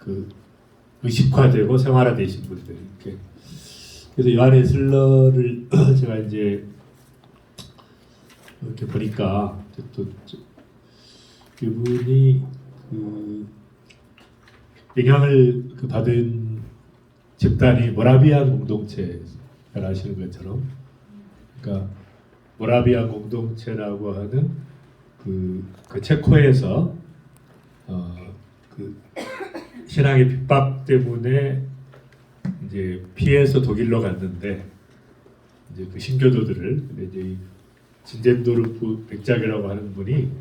그 의식화되고 생활화되신 분들 이렇게. 그래서 요한의 슬러를 제가 이제 이렇게 보니까 또 이분이 그 영향을 받은 집단이 모라비안 공동체를 아시는 것처럼, 그러니까 모라비안 공동체라고 하는 그 체코에서 그 신앙의 핍박 때문에 이제 피해서 독일로 갔는데, 이제 그 신교도들을, 근데 이제 진젠도르프 백작이라고 하는 분이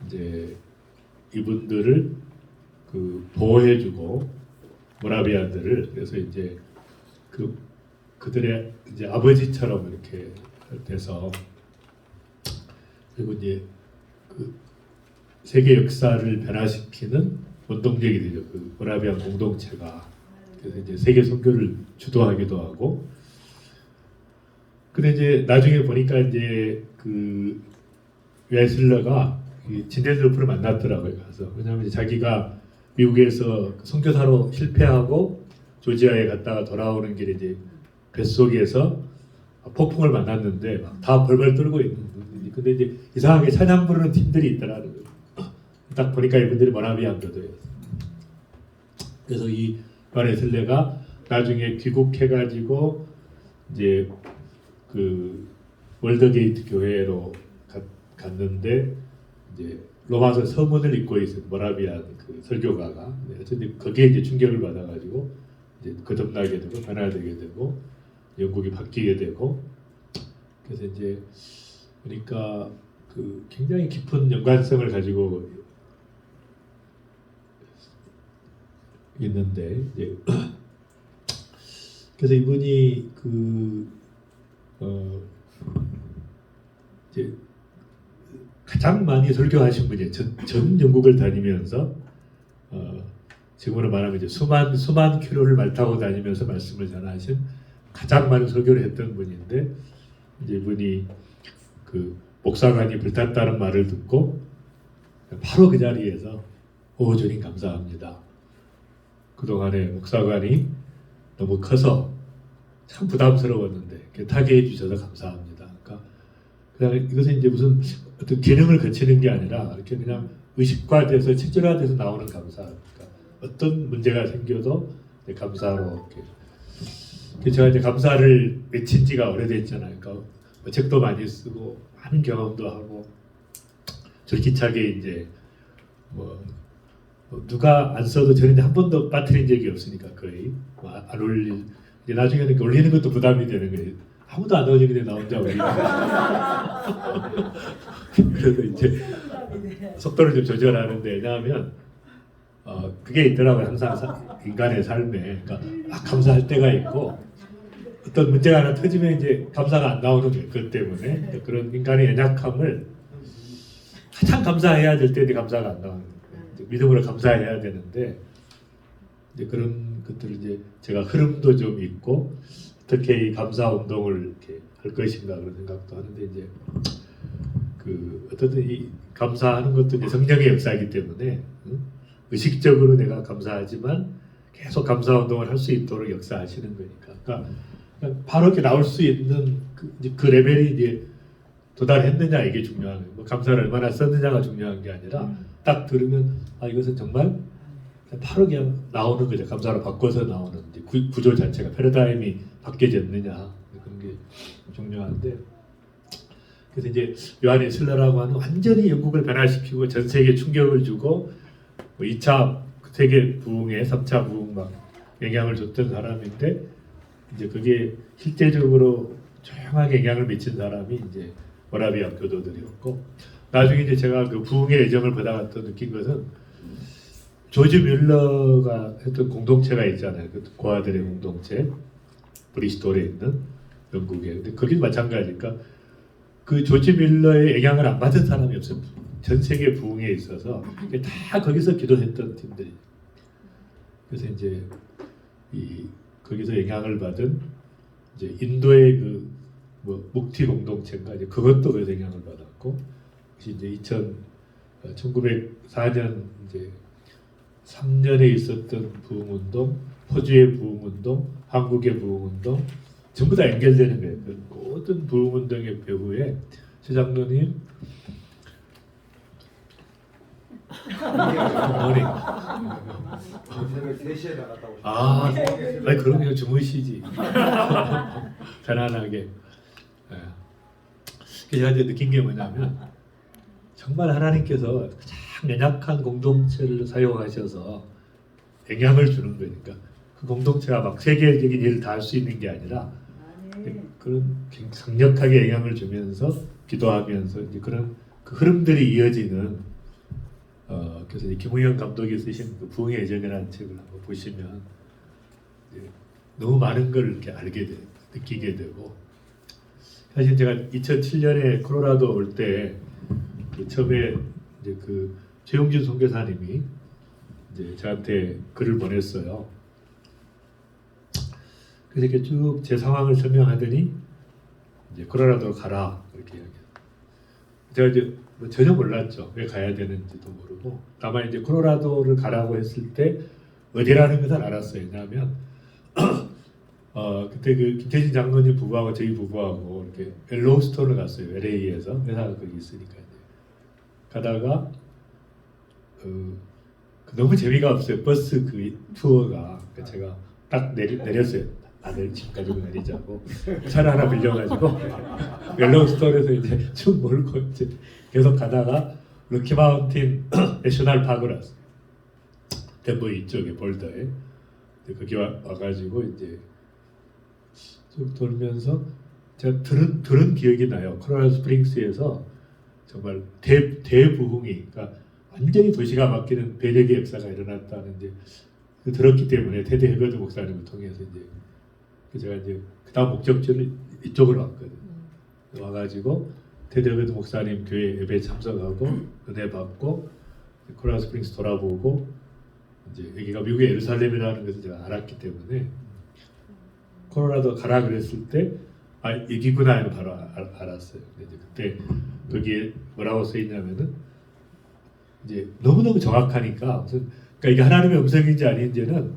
이제 이분들을 그 보호해주고 모라비안들을, 그래서 이제 그들의 이제 아버지처럼 이렇게 돼서, 그리고 이제 그 세계 역사를 변화시키는 원동력이 되죠. 그 모라비안 공동체가. 그래서 이제 세계 선교를 주도하기도 하고. 근데 이제 나중에 보니까 이제 그 웨슬러가 진젠도르프를 만났더라고요. 가서. 왜냐하면 자기가 미국에서 선교사로 실패하고 조지아에 갔다가 돌아오는 길에 이제 뱃속에서 폭풍을 만났는데 막 다 벌벌 떨고 있는 분들이. 근데 이제 이상하게 찬양 부르는 팀들이 있더라고요. 딱 보니까 이분들이 모라비안 교도였어요. 그래서 이 웨슬러가 나중에 귀국해가지고 이제 그 월드게이트 교회로 갔는데, 이제 로마서 서문을 읽고 있는 모라비안 그 설교가가, 어쨌든 거기에 이제 충격을 받아가지고 이제 거듭나게 되고 변화되게 되고 영국이 바뀌게 되고. 그래서 이제 그러니까 그 굉장히 깊은 연관성을 가지고 있는데, 이제 그래서 이분이 이제 가장 많이 설교하신 분이 전 영국을 다니면서 지금으로 말하면 이제 수만 킬로를 말 타고 다니면서 말씀을 전하신 가장 많은 설교를 했던 분인데, 이제 이분이 그 목사관이 불탔다는 말을 듣고 바로 그 자리에서 주님 감사합니다. 그동안에 목사관이 너무 커서 참 부담스러웠는데 타게 해주셔서 감사합니다. 그러니까 그냥 이것은 이제 무슨 어떤 기능을 거치는 게 아니라 이렇게 그냥 의식화돼서 체질화돼서 나오는 감사. 그러니까 어떤 문제가 생겨도 감사로 이렇게. 제가 이제 감사를 외친 지가 오래됐잖아요. 그러니까 책도 많이 쓰고 많은 경험도 하고 절기차게 이제 뭐 누가 안 써도 저는 한 번도 빠뜨린 적이 없으니까 거의 안 올릴. 이제 나중에는 올리는 것도 부담이 되는 거예요. 아무도 안 올리는데 나 혼자 올리는 거예요. 그래서 이제 속도를 좀 조절하는데, 왜냐하면 그게 있더라고요. 항상 인간의 삶에. 그러니까 막 감사할 때가 있고 어떤 문제가 하나 터지면 이제 감사가 안 나오는 거예요. 그것 때문에. 그런 인간의 연약함을 가장 감사해야 될 때인데 감사가 안 나오는 거예요. 믿음으로 감사해야 되는데, 이제 그런 것들을 이제 제가 흐름도 좀 있고 어떻게 이 감사 운동을 이렇게 할 것인가 그런 생각도 하는데, 이제 그 어떻든 이 감사하는 것도 이제 성령의 역사이기 때문에 의식적으로 내가 감사하지만 계속 감사 운동을 할 수 있도록 역사하시는 거니까. 그러니까 바로 이렇게 나올 수 있는 그 레벨이 이제 도달했느냐 이게 중요한 거예요. 뭐 감사를 얼마나 썼느냐가 중요한 게 아니라 딱 들으면 이것은 정말 바로 그냥 나오는 거죠. 감사로 바꿔서 나오는 이제 구조 자체가 패러다임이 바뀌어졌느냐 그런 게 중요한데, 그래서 이제 요한의 슬러라고 하는 완전히 영국을 변화시키고 전 세계에 충격을 주고 뭐 2차 세계 부흥에 3차 부흥 막 영향을 줬던 사람인데, 이제 그게 실제적으로 조용하게 영향을 미친 사람이 이제 모라비안 교도들이었고, 나중에 이제 제가 그 부흥의 애정을 받아갔던 느낀 것은 조지 뮬러가 했던 공동체가 있잖아요. 그 고아들의 공동체, 브리스톨에 있는 영국에. 근데 거기도 마찬가지니까 그 조지 뮬러의 영향을 안 받은 사람이 없어요. 전 세계 부흥에 있어서 다 거기서 기도했던 팀들이. 그래서 이제 거기서 영향을 받은 이제 인도의 그 뭐 묵티 공동체인가 이제 그것도 그래서 영향을 받았고, 이제 1904년 이제 3년에 있었던 부흥운동, 호주의 부흥운동, 한국의 부흥운동 전부 다 연결되는 거예요. 그 모든 부흥운동의 배후에 최 장로님 머리 새벽 3시에 나갔다 오셨어요. 아니 그러면 주무시지. 편안하게. 예. 그래서 제가 이제 느낀 게 뭐냐면 정말 하나님께서 가장 연약한 공동체를 사용하셔서 영향을 주는 거니까 그 공동체가 막 세계적인 일을 다 할 수 있는 게 아니라 그런 강력하게 영향을 주면서 기도하면서 이제 그런 그 흐름들이 이어지는 그래서 김웅현 감독이 쓰신 그 부흥의 예정이라는 책을 한번 보시면 너무 많은 걸 이렇게 알게 돼, 느끼게 되고 사실 제가 2007년에 콜로라도 올 때 그 처음에 이제 그 최용준 선교사님이 이제 저한테 글을 보냈어요. 그래서 이렇게 쭉 제 상황을 설명하더니 이제 콜로라도로 가라 이렇게 이야기해요. 제가 이제 뭐 전혀 몰랐죠. 왜 가야 되는지도 모르고 다만 이제 콜로라도를 가라고 했을 때 어디라는 것은 알았어요. 왜냐하면 그때 그 김태진 장로님 부부하고 저희 부부하고 이렇게 옐로우스톤을 갔어요. LA에서 회사가 거기 있으니까 이제. 가다가 너무 재미가 없어요. 버스 그 투어가. 그러니까 제가 딱 내렸어요. 다들 집 가지고 내리자고 차를 하나 빌려가지고 옐로우스톤에서 이제 쭉 몰고 이제 계속 가다가 럭키마운틴 내셔널 파크를 왔어요. 덴버 이쪽에 볼더에. 거기 와가지고 이제 쭉 돌면서 제가 들은 기억이 나요. 콜로라도 스프링스에서 정말 대부흥이, 그러니까 완전히 도시가 바뀌는 배력의 역사가 일어났다는 이제 들었기 때문에 테드 헤거드 목사님을 통해서 이제 제가 이제 그다음 목적지를 이쪽으로 왔거든요. 와가지고 테드 헤거드 목사님 교회 예배 참석하고 은혜 받고 콜로라도 스프링스 돌아보고 이제 여기가 미국의 예루살렘이라는 것을 제가 알았기 때문에 콜로라도 가라 그랬을 때 여기구나 이거 바로 알았어요. 이제 그때 거기에 뭐라고 써 있냐면은 이제 너무너무 정확하니까 무슨 그러니까 이게 하나님의 음성인지 아닌지는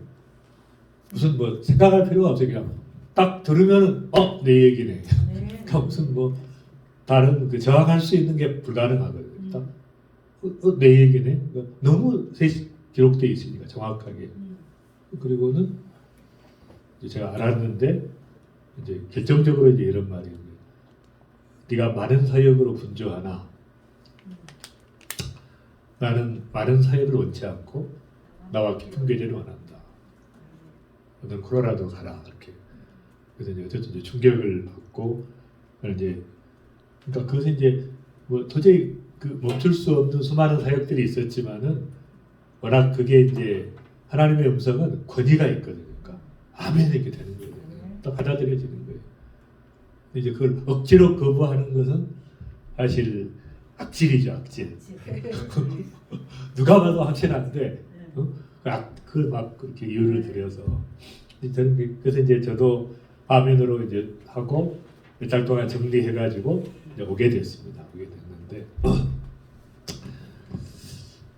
무슨 뭐 생각할 필요가 없어요. 그냥 딱 들으면 내 얘기네. 그러니까 무슨 뭐 다른 그 저항할 수 있는 게 불가능하거든요. 딱 내 얘기네. 그러니까 너무 기록되어 있으니까 정확하게. 그리고는 이제 제가 알았는데 이제 결정적으로 이제 이런 말이에요. 네가 많은 사역으로 분주하나 나는 많은 사역을 원치 않고 나와 깊은 교제를 원한다. 너는 콜로라도 가라 이렇게. 그래서 이제 어쨌든 이제 충격을 받고 이제 그러니까 그것은 이제 뭐 도저히 그 멈출 수 없는 수많은 사역들이 있었지만은 워낙 그게 이제 하나님의 음성은 권위가 있거든요. 그러니까 아멘 이렇게 되는 거예요. 또 받아들여지는 거예요. 이제 그걸 억지로 거부하는 것은 사실 악질이죠, 악질. 누가 봐도 확실한데, 그걸 막 그렇게 이유를 들여서. 저는 그래서 이제 저도 아멘으로 이제 하고 몇 달 동안 정리해가지고 이제 오게 됐습니다. 오게 됐는데,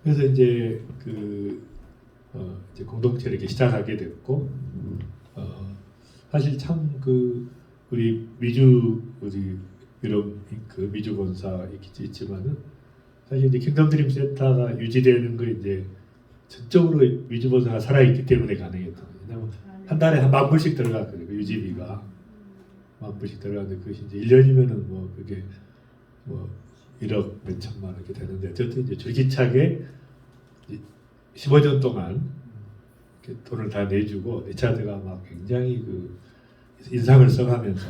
그래서 이제 이제 공동체를 이렇게 시작하게 됐고, 사실 참 우리 이런 그 미주 본사 있지만은 사실 이제 킹덤 드림 센터가 유지되는 거 이제 전적으로 미주 본사가 살아 있기 때문에 가능했던 거예요. 왜냐면 한 달에 한 10,000불씩 들어갔거든요. 그 유지비가 10,000불씩 들어갔는데 그것이 이제 1년이면은 뭐 그게 뭐 1억 몇 천만 원 이렇게 되는데 어쨌든 이제 줄기차게 15년 동안 이렇게 돈을 다 내주고 리차드가 막 굉장히 인상을 써가면서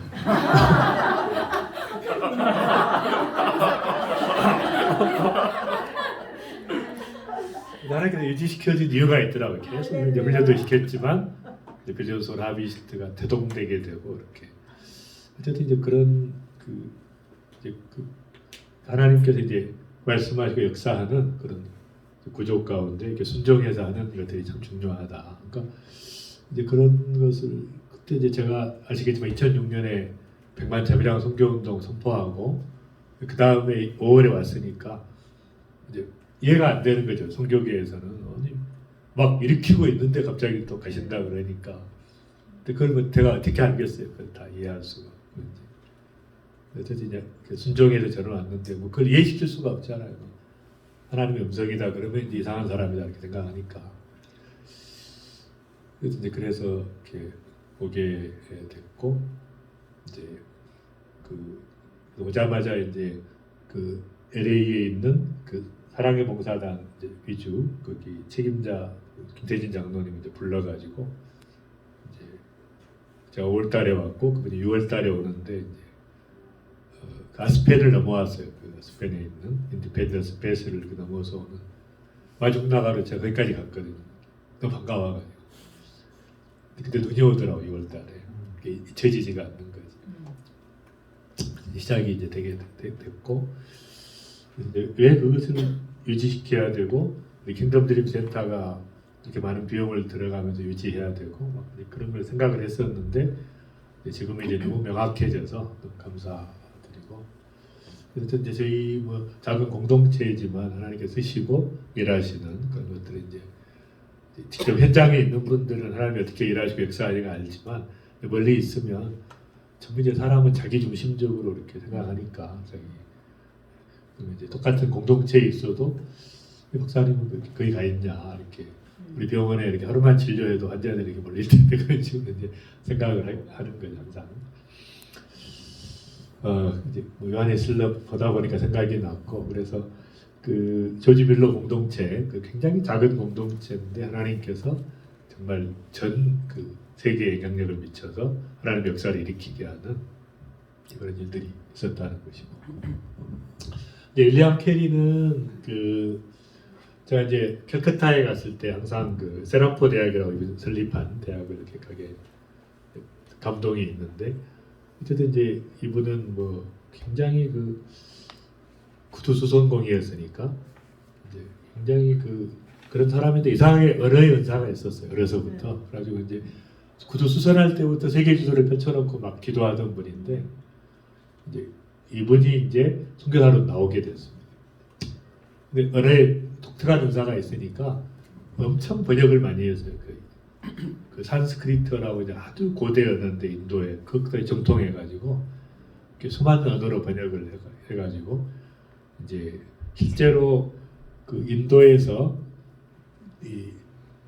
나라에서 유지시켜준 이유가 있더라고요. 계속 이제 훈련도 시켰지만 빌리언스 라비스트가 대동되게 되고 이렇게 어쨌든 이제 그런 하나님께서 이제 말씀하시고 역사하는 그런 구조 가운데 이렇게 순종해서 하는 것들이 참 중요하다. 그러니까 이제 그런 것을 그때 이제 제가 아시겠지만 2006년에 백만자비랑 선교운동 선포하고 그 다음에 5월에 왔으니까 이제 이해가 안 되는 거죠. 선교계에서는 아니 막 일으키고 있는데 갑자기 또 가신다 그러니까 근데 그걸 뭐 제가 어떻게 알겠어요? 그걸 다 이해할 수가 없고 이제 어쨌든 이제 순종해서 저는 왔는데 뭐 그걸 이해시킬 수가 없잖아요. 하나님의 음성이다 그러면 이제 이상한 사람이다 이렇게 생각하니까 그래서 이렇게 오게 됐고 이제 그 오자마자 이제 그 LA에 있는 그 사랑의 봉사단 이제 위주 거기 책임자 김태진 장로님 이제 불러가지고 이제 제가 5월달에 왔고 그분이 6월달에 오는데 이제 그 아스펜을 넘어왔어요. 그 아스펜에 있는 인디펜던스 베이스를 이렇게 넘어서 오는 마중 나가로 제가 거기까지 갔거든요. 너무 반가워가지고 근데 눈이 오더라고 6월달에 잊혀지지가 않는 거지. 시작이 이제 되게 됐고 이제 왜 그것을 유지시켜야 되고 우리 킹덤 드림 센터가 이렇게 많은 비용을 들어가면서 유지해야 되고 막 그런 걸 생각을 했었는데 지금 이제 너무 명확해져서 너무 감사드리고 그래서 이제 저희 뭐 작은 공동체이지만 하나님께서 쓰시고 일하시는 그런 것들을 이제 직접 현장에 있는 분들은 하나님이 어떻게 일하시고 역사하는가 알지만 멀리 있으면 전부 이제 사람은 자기 중심적으로 이렇게 생각하니까 자기 이제 똑같은 공동체에 있어도 목사님은 거기 가 있냐 이렇게 우리 병원에 이렇게 하루만 진료해도 환자들이 이렇게 몰릴 텐데 그런 식으로 이제 생각을 하는 거죠 항상. 이제 뭐 요한의 슬럽 보다 보니까 생각이 났고 그래서 그 조지 밀러 공동체 그 굉장히 작은 공동체인데 하나님께서 정말 전 그 세계에 영향력을 미쳐서 하나님의 역사를 일으키게 하는 그런 일들이 있었다는 것이고. 윌리엄 캐리는 그 제가 이제 캘커타에 갔을 때 항상 그 세란포 대학이라고 설립한 대학을 이렇게 가게 감동이 있는데 어쨌든 이제 이분은 뭐 굉장히 그 구두수선공이었으니까 이제 굉장히 그런 사람인데 이상하게 언어의 은사가 있었어요. 어려서부터. 그래가지고 이제 구두 수선할 때부터 세계 지도를 펼쳐놓고 막 기도하던 분인데 이제 이분이 이제 선교사로 나오게 됐습니다. 근데 언어에 독특한 은사가 있으니까 엄청 번역을 많이 했어요. 그 산스크리트라고 이제 아주 고대 언어인데 인도에 그것까지 정통해가지고 수많은 언어로 번역을 해가지고 이제 실제로 그 인도에서 이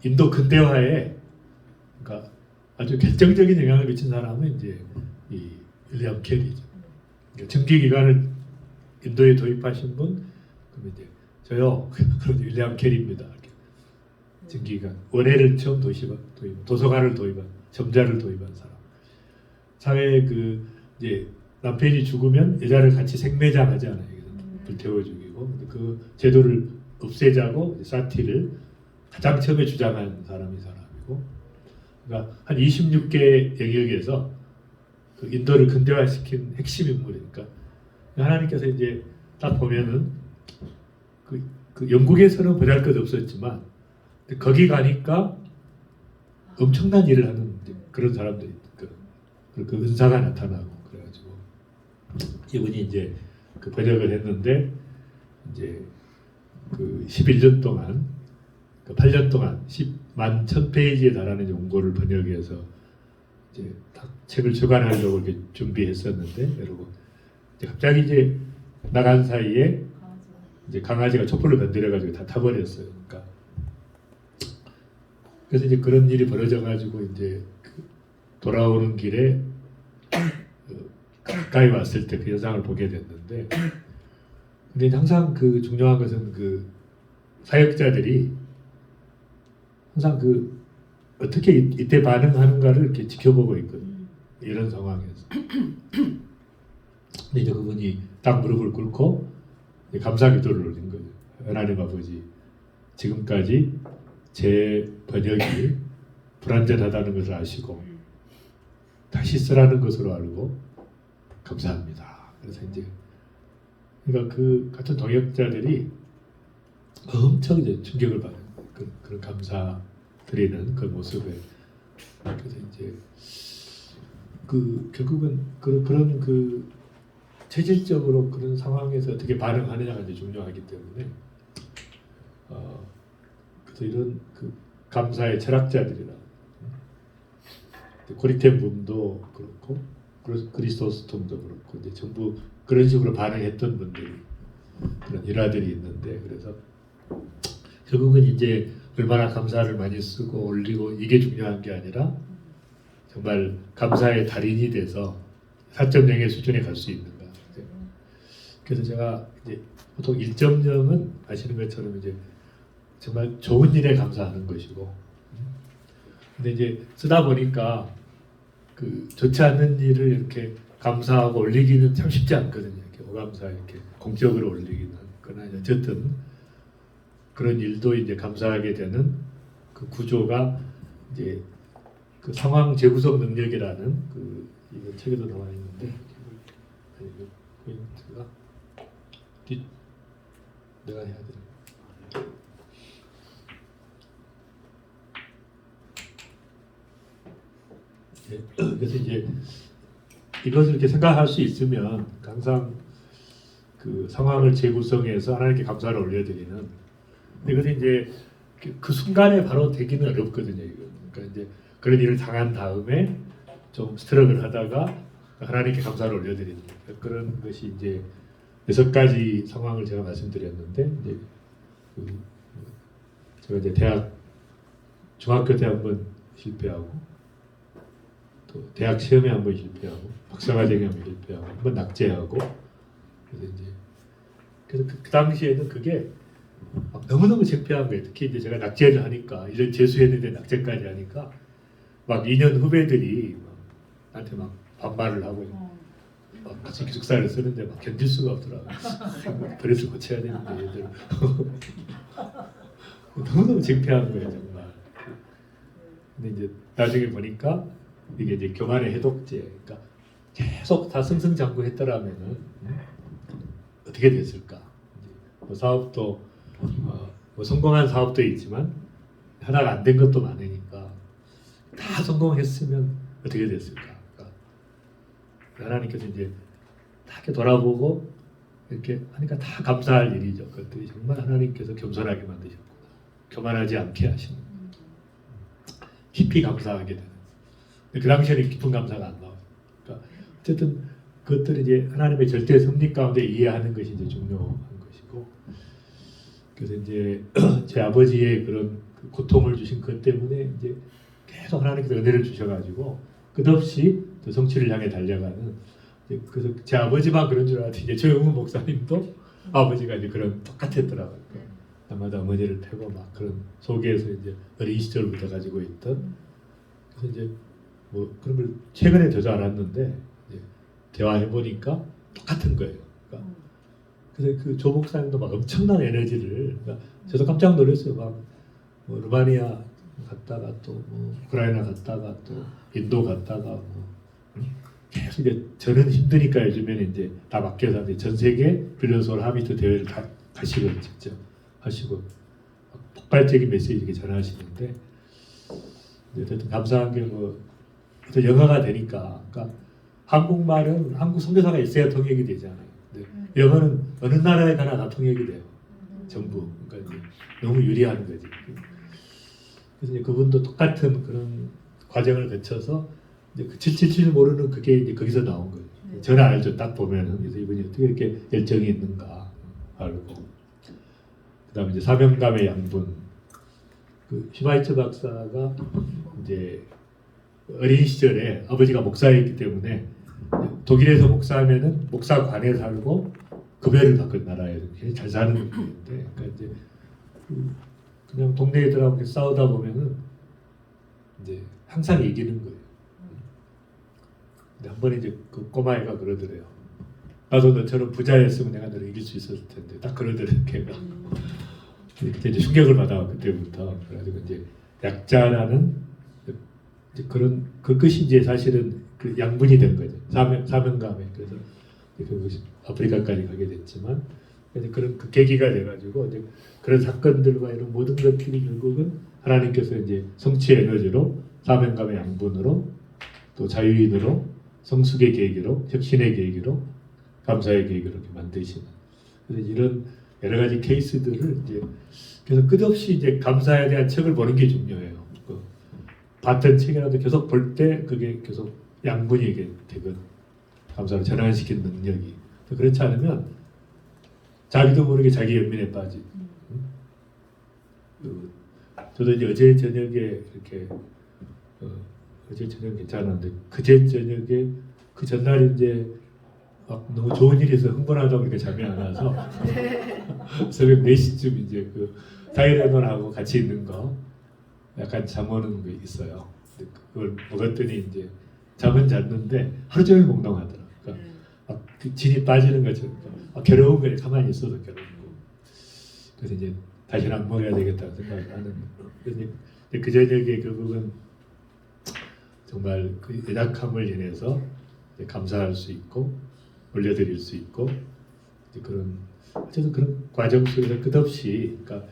인도 근대화에 그러니까 아주 결정적인 영향을 미친 사람은 이제 이 윌리엄 캐리죠. 정기 기관을 인도에 도입하신 분, 그럼 이제 저요, 그럼 윌리엄 캐리입니다. 정기 기관 원해를 처음 도입, 도서관을 도입한, 점자를 도입한 사람. 사회에 그 이제 남편이 죽으면 여자를 같이 생매장하잖아요. 불태워 죽이고, 근데 그 제도를 없애자고 사티를 가장 처음에 주장한 사람이 사람이고. 그러니까 한 26개 영역에서 그 인도를 근대화시킨 핵심 인물이니까 하나님께서 이제 딱 보면은 그 영국에서는 보잘것없었지만 거기 가니까 엄청난 일을 하는 그런 사람들이 그 은사가 나타나고 그래가지고 이분이 이제 그 번역을 했는데 이제 그 11년 동안 그 8년 동안 10만 1000페이지에 달하는 원고를 번역해서 이제 딱 책을 출간하려고 이렇게 준비했었는데 여러분 이제 갑자기 이제 나간 사이에 이제 강아지가 촛불을 건드려가지고 다 타버렸어요. 그러니까 그래서 이제 그런 일이 벌어져가지고 이제 그 돌아오는 길에 가까이 왔을 때 그 현상을 보게 됐는데 근데 항상 그 중요한 것은 그 사역자들이 항상 그 어떻게 이때 반응하는가를 이렇게 지켜보고 있거든요. 이런 상황에서. 근데 이제 그분이 딱 무릎을 꿇고 감사 기도를 올린 거예요. 하나님 아버지, 지금까지 제 번역이 불완전하다는 것을 아시고 다시 쓰라는 것으로 알고 감사합니다. 그래서 이제 그러니까 그 같은 동역자들이 엄청 이제 충격을 받은 그런 감사 드리는 그 모습에 그래서 이제 그 결국은 그런 그 체질적으로 그런 상황에서 어떻게 반응하느냐가 이제 중요하기 때문에 그래서 이런 그 감사의 철학자들이라. 고리텐 붐도 그렇고 그리스토스톰도 그렇고 이제 전부 그런 식으로 반응했던 분들이 그런 일화들이 있는데 그래서 결국은 이제 얼마나 감사를 많이 쓰고 올리고 이게 중요한 게 아니라 정말 감사의 달인이 돼서 4.0의 수준에 갈 수 있는가. 그래서 제가 이제 보통 1.0은 아시는 것처럼 이제 정말 좋은 일에 감사하는 것이고, 근데 이제 쓰다 보니까 그 좋지 않는 일을 이렇게 감사하고 올리기는 참 쉽지 않거든요. 이렇게 오감사 이렇게 공적으로 올리기는. 그러나 어쨌든 그런 일도 이제 감사하게 되는 그 구조가 이제 그 상황 재구성 능력이라는 그 이거 책에도 나와 있는데 그 포인트가 내가 해야 되나? 그래서 이제 이것을 이렇게 생각할 수 있으면 항상 그 상황을 재구성해서 하나님께 감사를 올려드리는. 이것은 이제 그 순간에 바로 되기는 어렵거든요. 이거. 그러니까 이제 그런 일을 당한 다음에 좀 스트럭을 하다가 하나님께 감사를 올려드리는 그런 것이 이제 6가지 상황을 제가 말씀드렸는데 이제 제가 이제 중학교 때 한번 실패하고 또 대학 시험에 한번 실패하고 박사과정에 한번 실패하고 한번 낙제하고 그래서 그 당시에는 그게 너무너무 창피한 거예요. 특히 이제 제가 낙제를 하니까 이런 재수했는데 낙제까지 하니까 막 2년 후배들이 막 나한테 막 반말을 하고 막 같이 기숙사를 쓰는데 막 견딜 수가 없더라고요. 버릇을 고쳐야 되는데 얘들 너무너무 창피한 거예요 정말. 근데 이제 나중에 보니까 이게 이제 교만의 해독제, 그러니까 계속 다 승승장구했더라면은 어떻게 됐을까? 뭐 사업도 뭐 성공한 사업도 있지만 하나가 안 된 것도 많으니까 다 성공했으면 어떻게 됐을까? 그러니까 하나님께서 이제 다 이렇게 돌아보고 이렇게 하니까 다 감사할 일이죠. 그것들이 정말 하나님께서 겸손하게 만드셨구나, 교만하지 않게 하시는, 깊이 감사하게 되는. 그 당시에는 깊은 감사가 안 나와요. 그러니까 어쨌든 그것들이 이제 하나님의 절대 섭리 가운데 이해하는 것이 이제 중요한 것이고, 그래서 이제 제 아버지의 그런 고통을 주신 것 때문에 이제 계속 하나님께서 은혜를 주셔가지고 끝없이 더 성취를 향해 달려가는. 그래서 제 아버지만 그런 줄 알았더니 이제 조영훈 목사님도 아버지가 이제 그런 똑같았더라고요. 아마도 어머니를 패고 막 그런 속에서 이제 어린 시절부터 가지고 있던. 그래서 이제 뭐 그런 걸 최근에 더 알았는데 대화해 보니까 똑같은 거예요. 그러니까 그래서 그 조 목사님도 막 엄청난 에너지를, 그러니까 저도 깜짝 놀랐어요. 막 뭐 루마니아 갔다가 또 뭐 우크라이나 갔다가 또 인도 갔다가 뭐 계속 이제 저는 힘드니까 요즘에는 이제 다 맡겨서 이제 전 세계 빌런스홀 하비트 대회를 다 가시고 직접 하시고 폭발적인 메시지 이렇게 전하시는데, 어쨌든 감사한 게 뭐 영어가 되니까, 그러니까 한국말은 한국 선교사가 있어야 통역이 되잖아요. 근데 영어는 어느 나라에 가나 다 통역이 돼요. 전부. 그러니까 이제 너무 유리한 거지. 그래서 이제 그분도 똑같은 그런 과정을 거쳐서 이제 그 777 모르는 그게 이제 거기서 나온 거예요. 저는 알죠. 딱 보면은. 그래서 이분이 어떻게 이렇게 열정이 있는가 알고. 그다음에 이제 사명감의 양분. 그 슈마이처 박사가 이제 어린 시절에 아버지가 목사였기 때문에 독일에서 목사하면은 목사관에 살고 급여를 받고 나라에 굉장히 잘 사는 분인데, 그러니까 이제 그냥 동네 애들하고 싸우다 보면은 이제 항상 이기는 거예요. 근데 한 번에 이제 그 꼬마애가 그러더래요. 나도 너처럼 부자였으면 내가 너를 이길 수 있었을 텐데, 딱 그러더래요. 걔가. 그때 이제 충격을 받아 그때부터. 그래가지고 이제 약자라는 이제 그런 그것이 이제 사실은 그 양분이 된 거죠. 사명감에. 그래서 그것이 아프리카까지 가게 됐지만, 그런 그 계기가 돼가지고 이제 그런 사건들과 이런 모든 것들이 결국은 하나님께서 이제 성취의 에너지로, 사명감의 양분으로, 또 자유인으로, 성숙의 계기로, 혁신의 계기로, 감사의 계기로 이렇게 만드시는. 그래서 이런 여러 가지 케이스들을 이제 그래서 끝없이 이제 감사에 대한 책을 보는 게 중요해요. 봤던 책이라도 계속 볼 때 그게 계속 양분이 이게 되거든. 감사를 전환시키는 능력이. 그렇지 않으면 자기도 모르게 자기 연민에 빠지고. 저도 이제 어제 저녁에 이렇게 어제 저녁 괜찮았는데 그제 저녁에 그 전날 이제 너무 좋은 일이 있어 흥분하다 보니까 잠이 안 와서 새벽 4시쯤 이제 그 다이레논하고 같이 있는 거 약간 잠 오는 거 있어요. 그걸 먹었더니 이제 잠은 잤는데 하루 종일 몽롱하더라. 그러니까 그 진이 빠지는 것처럼 괴로운 거에 가만히 있어도 괴롭고 그래서 이제 다시는 안 먹어야 되겠다고 생각을 하는. 그래서 그 저녁에 결국은 정말 그 연약함을 인해서 감사할 수 있고 올려드릴 수 있고 그런 어쨌든 그런 과정 속에서 끝없이 그러니까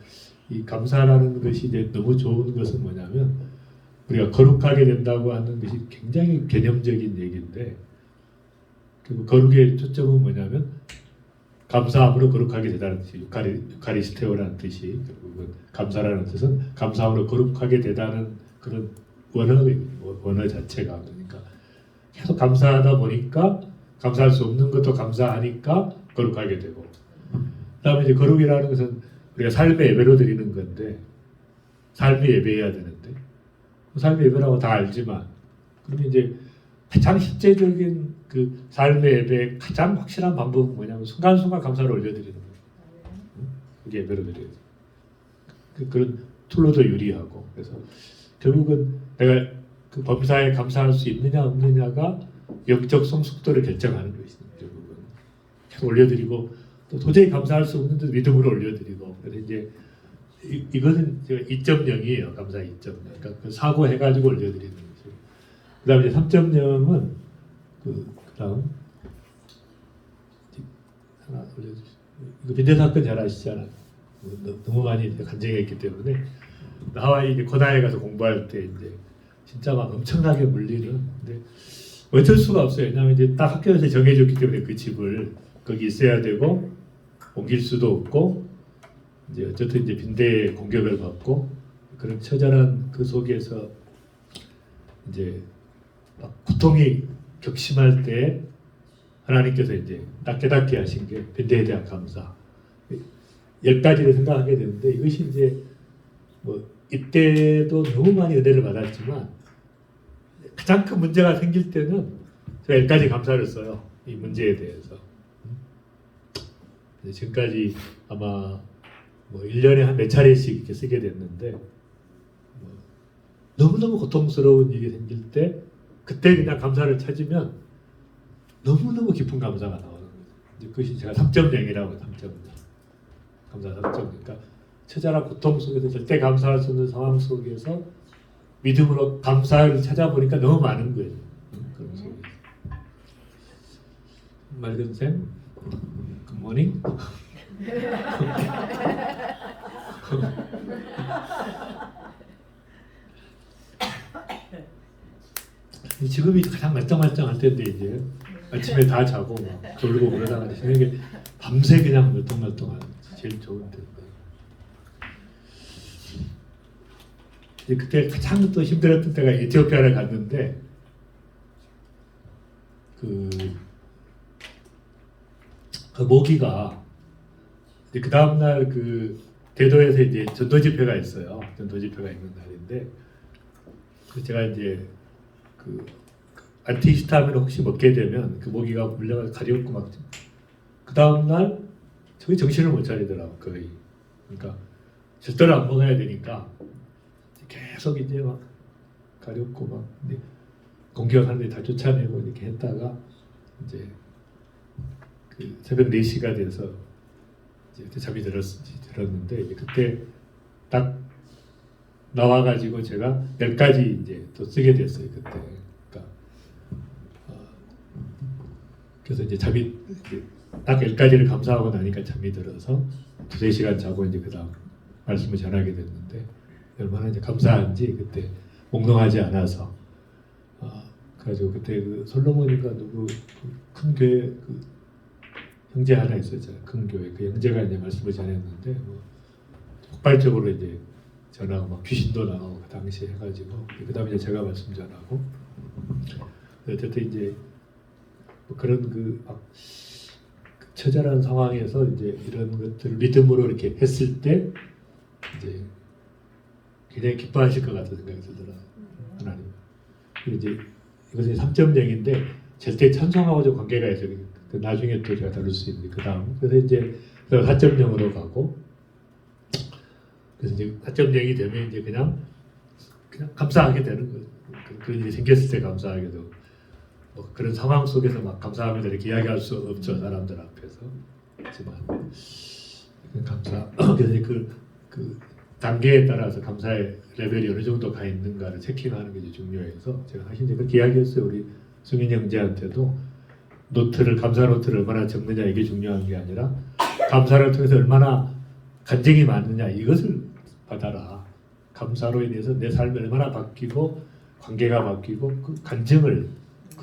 이 감사라는 것이 이제 너무 좋은 것은 뭐냐면 우리가 거룩하게 된다고 하는 것이 굉장히 개념적인 얘기인데 그 거룩의 초점은 뭐냐면 감사함으로 거룩하게 되다는 뜻이 유카리스테오라는 뜻이 결국은 감사라는 뜻은 감사함으로 거룩하게 되다는 그런 원어 자체가 그러니까 계속 감사하다 보니까 감사할 수 없는 것도 감사하니까 거룩하게 되고 그다음에 이제 거룩이라는 것은 우리가 삶의 예배로 드리는 건데 삶의 예배해야 되는데 삶의 예배라고 다 알지만 그러면 이제 가장 실제적인 그 삶의 예배의 가장 확실한 방법은 뭐냐면 순간순간 감사를 올려드리는 거예요. 그게 예배로 드려야 돼요. 그런 툴로도 유리하고 그래서 결국은 내가 그 범사에 감사할 수 있느냐 없느냐가 영적 성숙도를 결정하는 것입니다. 결국은 계속 올려드리고 또 도저히 감사할 수 없는데 믿음으로 올려드리고 그래서 이제 이거는 2.0이에요. 감사 2.0. 그러니까 그 사고해가지고 올려드리는 거죠. 그다음에 이제 3.0은 그다음 하나 올려주시죠. 이거 빈대 사건 잘 아시잖아요. 너무 많이 간증했기 때문에 하와이 이제 고다에 가서 공부할 때 이제 진짜 막 엄청나게 물리는. 근데 어쩔 수가 없어요. 왜냐하면 이제 딱 학교에서 정해줬기 때문에 그 집을 거기 있어야 되고 옮길 수도 없고 이제 어쨌든 이제 빈대의 공격을 받고 그런 처절한 그 속에서 이제 막 고통이 격심할 때 하나님께서 이제 딱 깨닫게 하신 게 빈대에 대한 감사. 10가지를 생각하게 되는데 이것이 이제 뭐 이때도 너무 많이 은혜를 받았지만 가장 큰 문제가 생길 때는 제가 10가지 감사를 써요. 이 문제에 대해서. 지금까지 아마 뭐 1년에 한 몇 차례씩 이렇게 쓰게 됐는데 너무너무 고통스러운 일이 생길 때 그때 그냥 감사를 찾으면 너무너무 깊은 감사가 나오는 거죠. 그것이 제가 3.0이라고 3.0. 감사 3.0. 그러니까 처절한 고통 속에서 절대 감사할 수 없는 상황 속에서 믿음으로 감사를 찾아보니까 너무 많은 거예요. 그런 속에서. 맑은 샘, 굿모닝. 지금이 가장 말짱말짱할 때인데 이제 아침에 다 자고 막 졸고 그러다가 저녁에 밤새 그냥 멀뚱멀뚱한 제일 좋은 때인 거예요. 그때 가장 또 힘들었던 때가 에티오피아를 갔는데 그 모기가 그 다음날 그 대도에서 이제 전도 집회가 있어요. 전도 집회가 있는 날인데 제가 이제 그 안티히스타민을 혹시 먹게 되면 그 모기가 물려가지고 가려웠고 막 그 다음날 저희 정신을 못 차리더라고 거의. 그러니까 절대로 안 먹어야 되니까 계속 이제 막 가렵고 막 공격하는데 다 쫓아내고 이렇게 했다가 이제 그 새벽 4시가 돼서 이제 잠이 들었는데 이제 그때 딱 나와가지고 제가 10가지 이제 또 쓰게 됐어요 그때. 그러니까 그래서 이제 잠이 딱 10가지를 감사하고 나니까 잠이 들어서 2-3시간 자고 이제 그다음 말씀을 전하게 됐는데 얼마나 이제 감사한지 그때 몽롱하지 않아서 그래가지고 그때 그 솔로몬인가 누구 큰 교회 그 형제 하나 있었잖아요. 큰 교회 그 형제가 이제 말씀을 전했는데 뭐 폭발적으로 이제 전하고 막 귀신도 나오고 그 당시에 해가지고 그다음에 이제 제가 말씀 전하고 어쨌든 이제 뭐 그런 막 처절한 상황에서 이제 이런 것들을 믿음으로 이렇게 했을 때 이제 굉장히 기뻐하실 것 같은 생각이 들더라고요. 하나님. 그리고 이제 이것은 3.0인데 절대 찬송하고 좀 관계가 있어요. 그 나중에 또 제가 다룰 수 있는데 그 다음. 그래서 이제 4.0으로 가고 그래서 이제 4.0이 되면 이제 그냥 감사하게 되는 거예요. 그런 일이 생겼을 때 감사하게 되고 뭐 그런 상황 속에서 막 감사합니다 이렇게 이야기할 수 없죠. 사람들 앞에서. 하지만 감사. 그래서 그 단계에 따라서 감사의 레벨이 어느 정도 가 있는가를 체킹하는 게 이제 중요해서 제가 사실 이제 그렇게 이야기했어요. 우리 승인 형제한테도 감사 노트를 얼마나 적느냐 이게 중요한 게 아니라 감사를 통해서 얼마나 간증이 많느냐 이것을 받아라. 감사로 인해서 내 삶이 얼마나 바뀌고 관계가 바뀌고 그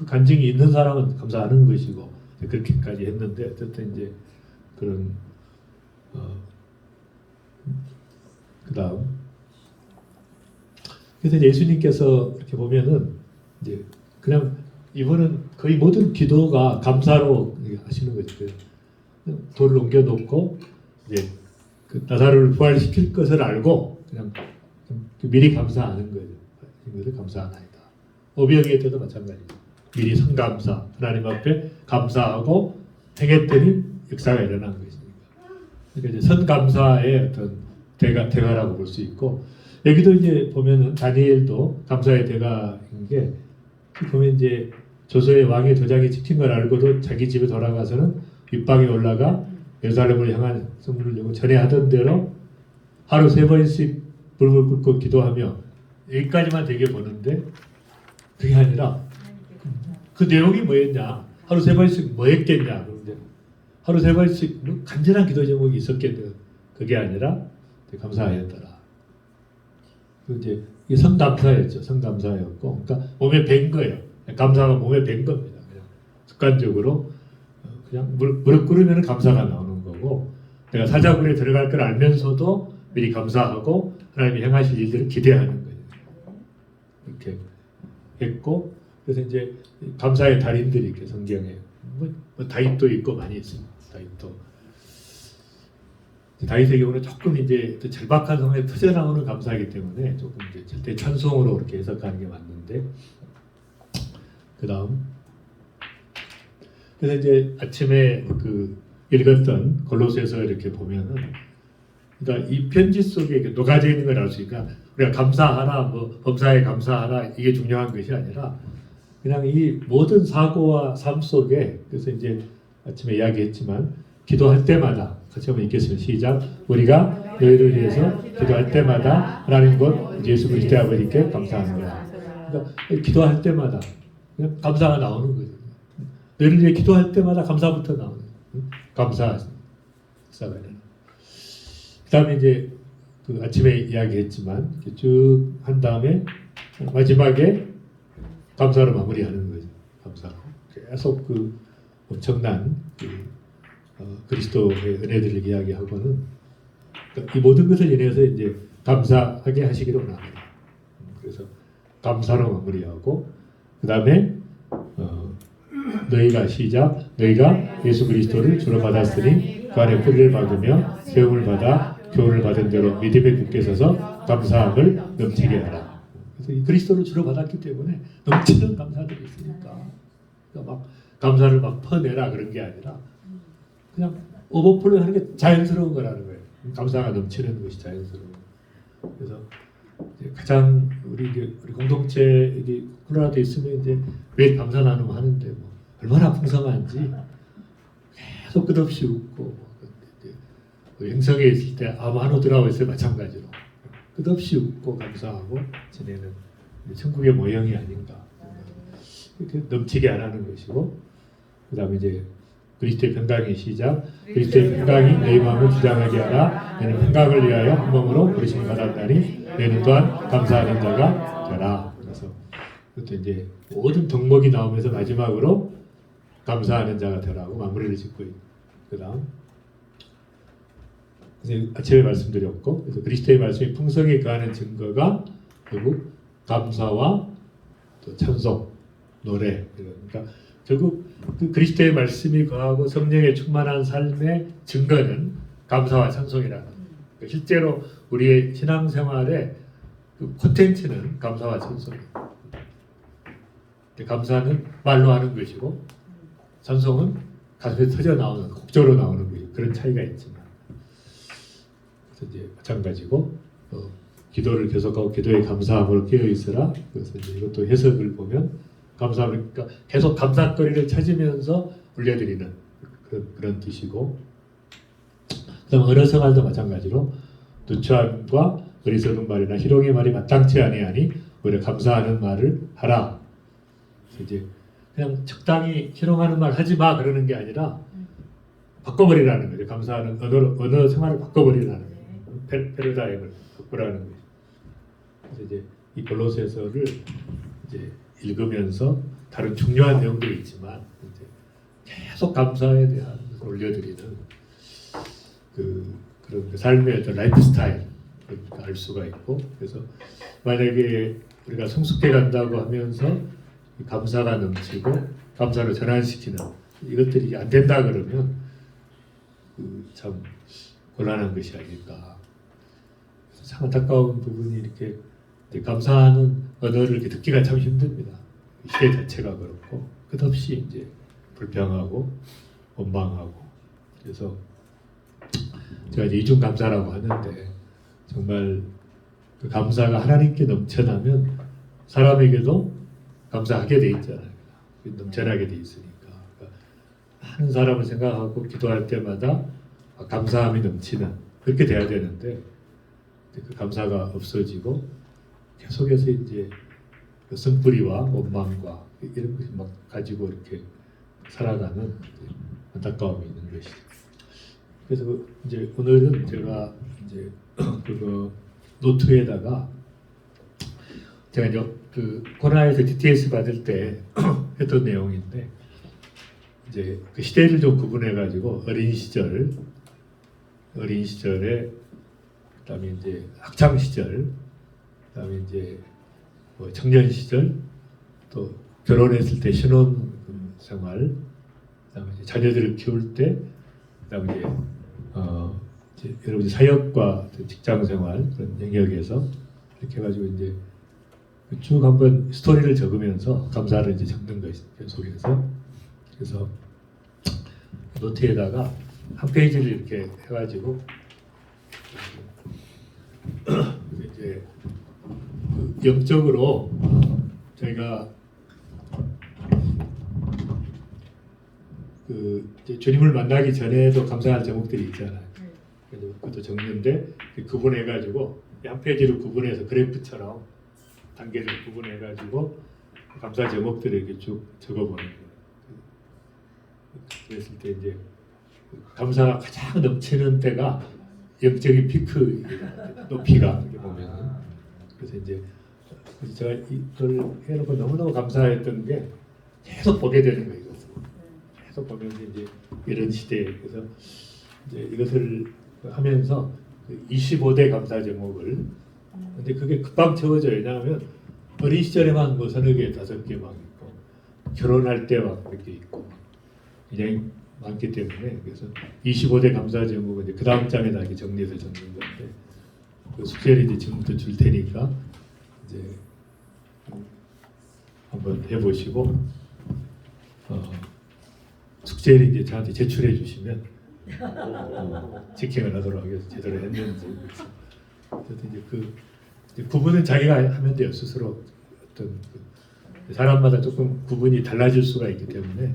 간증이 있는 사람은 감사하는 것이고 그렇게까지 했는데 어쨌든 이제 그런 그다음 그래서 예수님께서 이렇게 보면은 이제 그냥 이분은 거의 모든 기도가 감사로 하시는 거죠. 돌을 옮겨 놓고 이제 그 나사로를 부활시킬 것을 알고 그냥 미리 감사하는 거예요. 이것을 감사하나이다. 오병이의 때도 마찬가지죠. 미리 성감사 하나님 앞에 감사하고 행했더니 역사가 일어난 것이니까. 그러니까 이제 선감사의 어떤 대가라고 볼 수 있고 여기도 이제 보면은 다니엘도 감사의 대가인 게 보면 이제 조서의 왕의 도장이 찍힌 걸 알고도 자기 집에 돌아가서는 윗방에 올라가 예루살렘을 향한 성문을 열고 전에 하던 대로 하루 3번씩 불을 끓고 기도하며 여기까지만 되게 보는데 그게 아니라 그 내용이 뭐였냐 하루 3번씩 뭐 했겠냐 그런데 하루 3번씩 간절한 기도 제목이 있었겠는데 그게 아니라 감사하였더라. 이제 이게 성감사였죠. 성감사였고, 그러니까 몸에 밴 거예요. 감사가 몸에 밴 겁니다. 그냥 습관적으로 그냥 무릎 꿇으면 감사가 나오는 거고, 내가 사자굴에 들어갈 걸 알면서도 미리 감사하고 하나님이 행하실 일들을 기대하는 거예요. 이렇게 했고, 그래서 이제 감사의 달인들이 이렇게 성경에 뭐 다윗도 있고 많이 있습니다. 다윗의 경우는 조금 이제 절박한 상황에 터져나오는 감사이기 때문에 조금 이제 절대 찬송으로 그렇게 해석하는 게 맞는데 그 다음 그래서 이제 아침에 그 읽었던 골로새서 이렇게 보면은 그러니까 이 편지 속에 녹아져 있는 걸 알 수 있으니까 우리가 감사하라 뭐 범사에 감사하라 이게 중요한 것이 아니라 그냥 이 모든 사고와 삶 속에 그래서 이제 아침에 이야기했지만 기도할 때마다 같이 한번 읽겠습니다. 시작. 우리가 너희를 위해서 기도할 때마다 하나님 곧 예수 그리스도의 아버지께 감사합니다. 그러니까 기도할 때마다 그냥 감사가 나오는 거죠. 너희를 위해 기도할 때마다 감사부터 나오는 거예요. 감사가 일어나요. 그다음에 이제 그 아침에 이야기했지만 쭉 한 다음에 마지막에 감사로 마무리하는 거죠. 감사로 계속 그 엄청난 그리스도의 은혜들을 이야기하고는 이 모든 것을 인해서 이제 감사하게 하시기를 원합니다. 그래서 감사로 마무리하고 그 다음에 너희가 시작 너희가 예수 그리스도를 주로 받았으니 그 안에 뿌리를 박으며 세움을 받아 교훈을 받은 대로 믿음에 굳게 서서 감사함을 넘치게 하라. 그래서 이 그리스도를 주로 받았기 때문에 넘치는 감사들이 있으니까 그러니까 막 감사를 막 퍼내라 그런 게 아니라 그냥 오버플로 하는 게 자연스러운 거라는 거예요. 감사가 넘치는 것이 자연스러운. 그래서 이제 가장 우리 공동체 콜로라도에 있으면 이제 매일 감사 나눔 하는데 뭐 얼마나 풍성한지 계속 끝없이 웃고 행성에 있을 때 아무 한우들하고 있어요 마찬가지로 끝없이 웃고 감사하고 지내는 천국의 모형이 아닌가 이렇게 넘치게 안 하는 것이고 그다음에 이제 그리스도의 평강의 시작 그리스도의 평강이 너희 마음을 주장하게 하라 너는 평강을 위하여 한 몸으로 부르심을 받았다니 너는 또한 감사하는 자가 되라. 그래서 그것도 이제 모든 덕목이 나오면서 마지막으로 감사하는 자가 되라고 마무리를 짓고 그다음 그래서 아침에 말씀드렸고, 그래서 그리스도의 말씀이 풍성히 거하는 증거가 결국 감사와 또 찬송, 노래. 그러니까 결국 그 그리스도의 말씀이 거하고 성령에 충만한 삶의 증거는 감사와 찬송이라는 거예요. 그러니까 실제로 우리의 신앙생활의 그 콘텐츠는 감사와 찬송이에요. 감사는 말로 하는 것이고 찬송은 가슴에 터져 나오는, 곡조로 나오는 것이고, 그런 차이가 있지만, 그래서 이제 마찬가지고 기도를 계속하고 기도에 감사함으로 깨어 있으라. 그래서 이제 이것도 해석을 보면 감사함을, 그러니까 계속 감사거리를 찾으면서 올려드리는 그런 뜻이고, 그다음 언어 생활도 마찬가지로 누추함과 어리석은 말이나 희롱의 말이 마땅치 아니하니 오히려 감사하는 말을 하라. 그래서 이제 그냥 적당히 희롱하는 말 하지 마 그러는 게 아니라 바꿔버리라는 거죠. 감사하는 언어 생활을 바꿔버리라는 거예요. 패러다임을 바꾸라는 거죠. 그래서 이제 이 골로새서를 이제 읽으면서 다른 중요한 내용도 있지만 이제 계속 감사에 대한 것을 올려드리는 그런 삶의 어떤 라이프 스타일 알 수가 있고, 그래서 만약에 우리가 성숙해 간다고 하면서 감사가 넘치고 감사를 전환시키는 이것들이 안 된다 그러면 참 곤란한 것이 아닐까. 참 안타까운 부분이 이렇게 감사하는 언어를 이렇게 듣기가 참 힘듭니다. 시대 자체가 그렇고 끝없이 이제 불평하고 원망하고. 그래서 제가 이제 이중 감사라고 하는데 정말 그 감사가 하나님께 넘쳐나면 사람에게도 감사하게 돼 있잖아요. 넘쳐나게 돼 있으니까. 그러니까 많은 사람을 생각하고 기도할 때마다 감사함이 넘치는 그렇게 돼야 되는데 그 감사가 없어지고 계속해서 이제 그 쓴뿌리와 원망과 이런 것이 막 가지고 이렇게 살아가는 안타까움이 있는 것이죠. 그래서 이제 오늘은 제가 이제 그거 노트에다가 제가 이제 그 코로나에서 DTS 받을 때 했던 내용인데 이제 그 시대를 좀 구분해 가지고 어린 시절에 그다음에 이제 학창 시절, 그다음에 이제 뭐 청년 시절, 또 결혼했을 때 신혼 생활, 그다음에 이제 자녀들을 키울 때, 그다음에 이제 여러 가지 사역과 직장 생활 그런 영역에서 이렇게 해가지고 이제 쭉 한번 스토리를 적으면서 감사를 이제 적는 것이 계속해서. 그래서 노트에다가 한 페이지를 이렇게 해가지고 이제 그 영적으로 저희가 그 이제 주님을 만나기 전에도 감사할 제목들이 있잖아요. 그래서 그것도 적는데 구분해가지고 한 페이지를 구분해서 그래프처럼 단계를 구분해가지고 감사 제목들을 이렇게 쭉 적어보는 거예요. 그랬을 때 이제 감사가 가장 넘치는 때가 영적인 피크 높이가 이렇게 보면은. 그래서 이제 제가 이걸 해놓고 너무너무 감사했던 게 계속 보게 되는 거예요. 계속 보면서 이제 이런 시대에 그래서 이제 이것을 하면서 25대 감사 제목을, 근데 그게 금방 채워져요. 왜냐하면 어린 시절에만 뭐 서너 개, 다섯 개 막 있고 결혼할 때 막 이렇게 있고 굉장히 많기 때문에, 그래서 25대 감사 제목은 이제 그 다음 장에다 이렇게 정리해서 적는 건데 그 숙제를 이제 지금부터 줄 테니까 이제 한번 해보시고 숙제를 이제 저한테 제출해 주시면 직행을 하도록 하겠습니다. 제대로 했는지. 그래서 이제 이제 구분은 자기가 하면 돼요. 스스로 어떤 사람마다 조금 구분이 달라질 수가 있기 때문에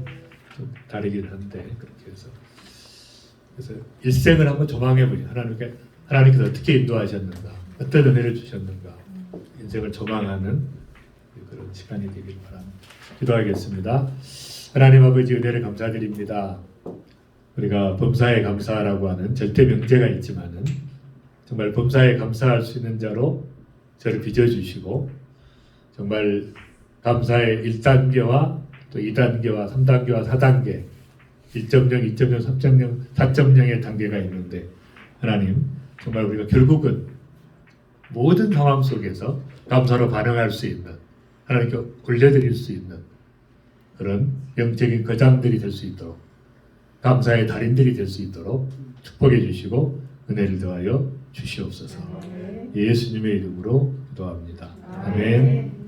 좀 다르긴 한데 그렇게 해서 그래서 일생을 한번 조망해 보니 하나님께서 어떻게 인도하셨는가, 어떤 은혜를 주셨는가, 인생을 조망하는 그런 시간이 되길 바랍니다. 기도하겠습니다. 하나님 아버지, 은혜를 감사드립니다. 우리가 범사에 감사하라고 하는 절대 명제가 있지만은 정말 범사에 감사할 수 있는 자로 저를 빚어주시고 정말 감사의 1단계와 또 2단계와 3단계와 4단계 1.0, 2.0, 3.0, 4.0의 단계가 있는데 하나님 정말 우리가 결국은 모든 상황 속에서 감사로 반응할 수 있는 하나님께 올려드릴 수 있는 그런 영적인 거장들이 될 수 있도록 감사의 달인들이 될 수 있도록 축복해 주시고 은혜를 더하여 주시옵소서. 예수님의 이름으로 기도합니다. 아멘.